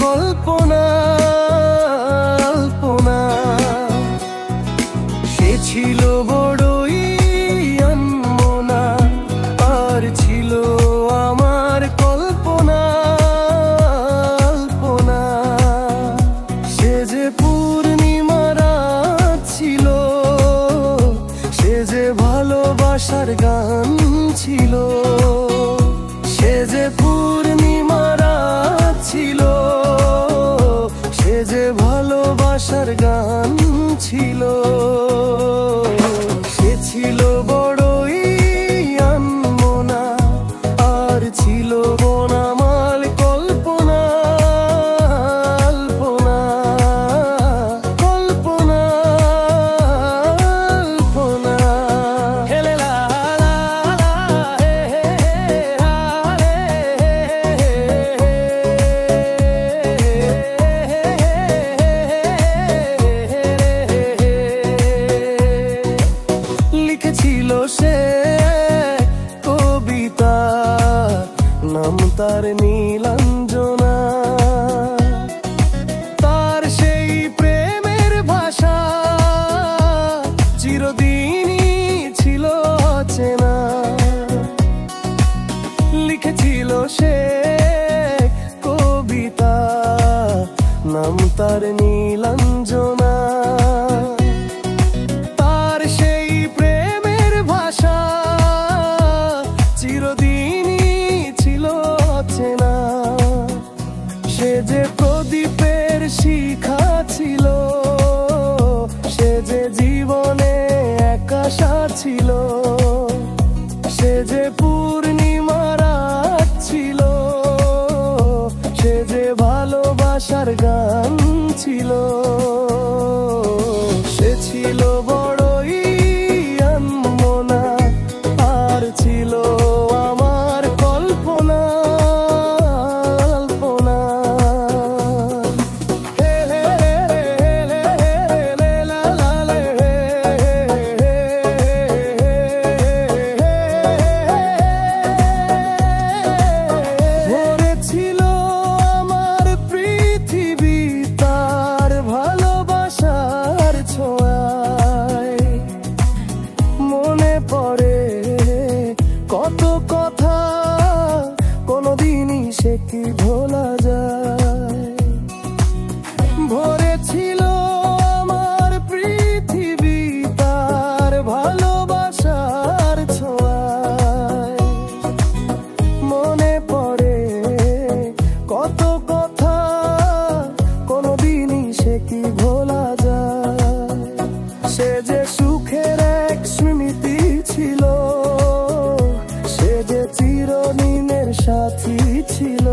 কল্পনা আলপনা। সে ছিল বড়ই আনমনা, আর ছিল আমার কল্পনা আলপনা। সে যে পূর্ণিমা রাত ছিল, সে যে ভালোবাসার গান ছিল। সে যে পূর্ণিমা রাত ছিল, সে যে ভালোবাসার গান ছিল। সে ছিল বড়ই আনমনা, আর ছিল বনামাল কল্পনা আলপনা। কল্পনা আলপনা। হেলে লা লা লা হে হে হে লা রে হে হে। লিখেছিল সে কবিতা, নাম তার নীলাঞ্জনা। তার সেই প্রেমের ভাষা চিরদিনই ছিল অচেনা। লিখেছিল সে কবিতা, নাম তার নীলাঞ্জনা। তার সেই প্রেমের ভাষা চিরদিনই ছিল অচেনা। সে যে প্রদীপের শিখা ছিল, সে যে জীবনে এক আশা ছিল। সে যে পূর্ণিমা রাত ছিল, সে যে ভালোবাসার গান ছিল। সে ছিল বড়ই আনমনা, আর ছিল আমার কল্পনা আলপনা। হে হে হে হে হে লে লা লা লে হে হে হে। ভরে ছিল আমার পৃথিবী তার ভালোবাসার ছোঁয়ায়। মনে পড়ে কত কথা, কোনদিনই সে কি ভোলা যায়। ভরে ছিল আমার পৃথিবী তার ভালোবাসার ছোঁয়ায়। মনে পড়ে কত কথা, কোনদিনই সে কি ভোলা যায়। সে যে সুখের এক স্মৃতি ছিল, সে যে চিরদিনের সাথী ছিল।